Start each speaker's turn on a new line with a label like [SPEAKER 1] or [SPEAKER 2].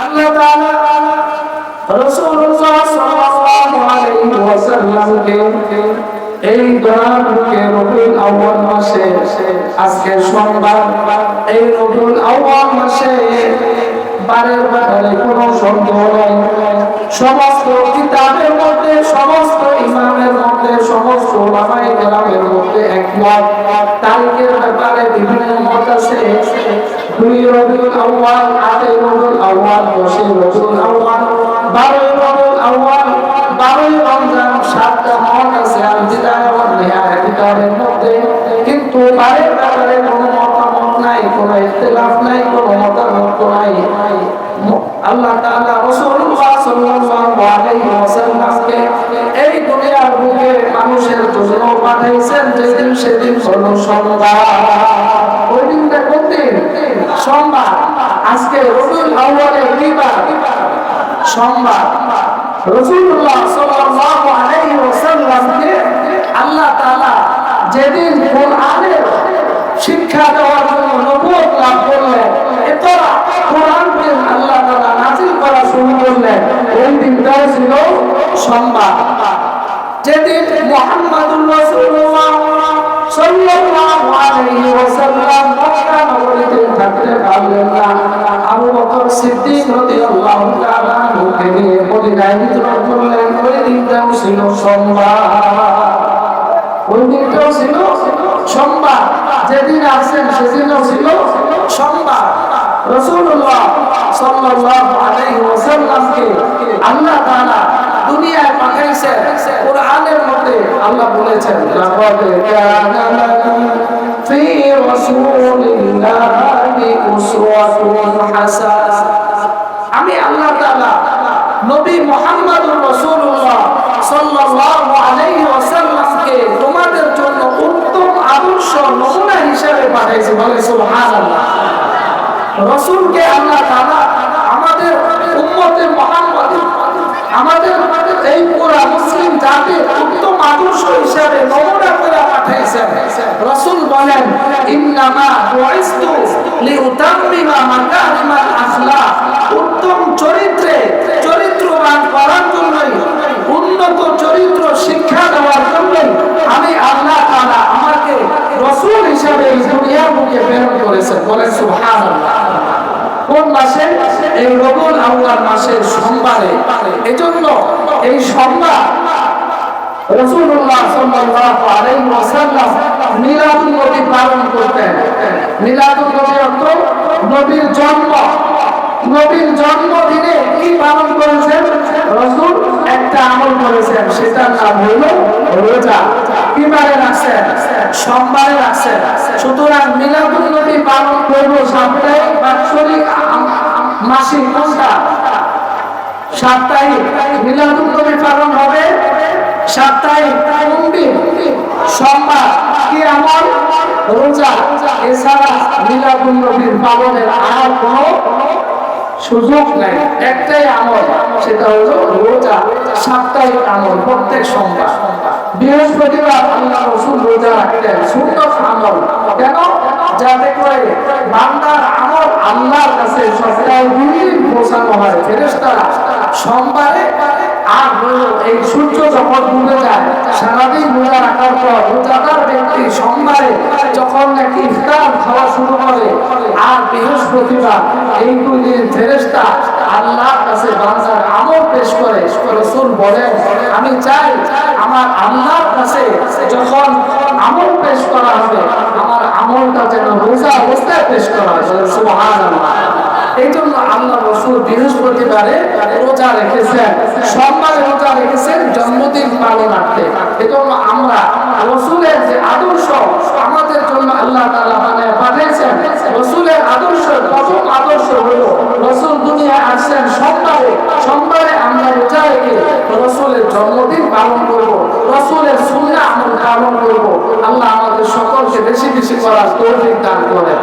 [SPEAKER 1] আল্লাহ তাআলা রাসূলুল্লাহ সাল্লাল্লাহু আলাইহি ওয়াসাল্লামকে এই দোয়াকে রবিউল আউয়াল মাসে আজকে সোমবার এই রবিউল আউয়াল মাসে বারের ব্যাপারে কোনো সন্দেহ নেই। সমস্ত কিতাবের মধ্যে, সমস্ত ইমামের মধ্যে, সমস্ত উলামায়ে কেরামের মধ্যে একমত। তারিখের ব্যাপারে বিভিন্ন মত আছে। 2 রবিউল আউয়াল, 8 রবিউল আউয়াল, 10 রবিউল আউয়াল, 12 রবিউল আউয়াল, 12 রমজান, 7টা মত আছে আল বিদায়া ওয়ান নিহায়া কিতাবের মধ্যে। কিন্তু বারের ব্যাপারে কোনো মতামত নাই, কোনো ইখতিলাফ নাই, কোনো মতামত নাই। আল্লাহ তাআলা রাসূলুল্লাহ সাল্লাল্লাহু আলাইহি ওয়াসাল্লামকে এই দুনিয়ার বুকে মানুষের জন্য পাঠাইছেন যেদিন সেদিন হলো সোমবার। ওই দিনটা কোন দিন? সোমবার। আজকে রবিউল আউয়ালের কি বার? সোমবার। রাসূলুল্লাহ সাল্লাল্লাহু আলাইহি ওয়াসাল্লামকে আল্লাহ তাআলা যেদিন কোরআনের শিক্ষা দেওয়ার জন্য নবুয়ত লাভ করলেন, এতরা কোরআন আল্লাহ তাআলা নাযিল করা শুরু করলেন, ওই দিনটাও ছিল সোমবার। যেদিন মুহাম্মাদুর রাসূলুল্লাহ সাল্লাল্লাহু আলাইহি ওয়াসাল্লাম মক্কা নগরীতে থাকতে পারলেন না, আবু বকর সিদ্দিক রাদিয়াল্লাহু তাআলা আনহুকে নিয়ে মদিনায় হিজরত করলেন, ওই দিনটাও ছিল সোমবার। ওই দিনটাও ছিল সোমবার। যেদিন আসেন সেদিনও ছিল সোমবার। রাসূলুল্লাহ সাল্লাল্লাহু আলাইহি ওয়াসাল্লামকে আল্লাহ তাআলা দুনিয়ায় পাঠাইছেন। কোরআনের মধ্যে আল্লাহ বলেছেন, লাকাদ কানা লাকুম ফি রাসূলিল্লাহি উসওয়াতুন হাসানাহ। আমি আল্লাহ তাআলা নবী মুহাম্মদুর রাসূলুল্লাহ সাল্লাল্লাহু আলাইহি ওয়াসাল্লামকে তোমাদের জন্য উত্তম আদর্শ নমুনা হিসেবে পাঠাইছি। বলে সুবহানাল্লাহ। রাসূলকে আল্লাহ তাআলা আমাদের উম্মতে মুহাম্মাদী, আমাদের এই পুরা মুসলিম জাতির উত্তম আদর্শ হিসেবে নমুনা করে পাঠাইছেন। রাসূল বলেন, ইন্নামা বুইসতু লিউতাম্মিমা মাকারিমাল আখলাক। উত্তম চরিত্রবান করার জন্যই, উন্নত চরিত্র শিক্ষা দেওয়ার জন্যই আমি আল্লাহ তাআলা আমাকে রাসূল হিসেবে এই দুনিয়ার বুকে প্রেরণ করেছেন। বলেন সুবহানাল্লাহ। কোন মাসে? এই রবিউল আউয়াল মাসের সোমবারে। এজন্য এই সোমবার রাসূলুল্লাহ সাল্লাল্লাহু আলাইহি ওয়াসাল্লাম মিলাদুন নবী পালন করতেন। মিলাদুন নবী অর্থ নবীর জন্ম। নবীর জন্মদিনে কি পালন করেছেন? রাসূল একটা আমল করেছেন, সেটার নাম হলো রোজা। কিবারে রাখছেন? সোমবারে রাখছেন। সুতরাং মিলাদুন নবী পালন করব সাপ্তাহিক, বাৎসরিক, মাসিক, কোনটা? সাপ্তাহিক। মিলাদুন নবী পালন হবে সাপ্তাহিক। কোন দিন? সোমবার। কি আমল? রোজা। এছাড়া মিলাদুন নবীর পালনের আর কোনো সুযোগ নাই। একটাই আমল, সেটা হলো রোজা। সাপ্তাহিক আমল প্রত্যেক সোমবার। বৃহস্পতিবার আল্লাহ রাসূল রোজা রাখতেন, সুন্নাত আমল। কেন? যাতে করে বান্দার আমল আল্লাহর কাছে সপ্তাহে 2 দিন পৌঁছানো হয়। ফেরেশতারা সোমবারে আর এই সূর্য যখন ডুবে যায়, সারাদিন রোজা রাখার পর রোজাদার ব্যক্তি সোমবারে যখন নাকি ইফতার খাওয়া শুরু করে, আর বৃহস্পতিবার এই 2 দিন ফেরেশতা আল্লাহর কাছে বান্দার আমল পেশ করে। রাসূল বলেন, আমি চাই আমার আল্লাহর কাছে যখন আমল পেশ করা হবে, আমার আমলটা যেন রোজা অবস্থায় পেশ করা হয়। সুবহানাল্লাহ। এই জন্য আল্লাহ রাসূল বৃহস্পতিবারে রোজা রেখেছেন, সোমবারে রোজা রেখেছেন জন্মদিন পালনার্থে। এজন্য আমরা রাসূলের যে আদর্শ আমাদের জন্য আল্লাহ তাআলা বানায় পাঠিয়েছেন, রাসূলের আদর্শ প্রথম আদর্শ হলো রাসূল দুনিয়ায় আসছেন সোমবারে। সোমবারে আমরা রোজা রেখে রাসূলের জন্মদিন পালন করব, রাসূলের সুন্নাহ আমল পালন করব। আল্লাহ আমাদের সকলকে বেশি বেশি করার তৌফিক দান করেন।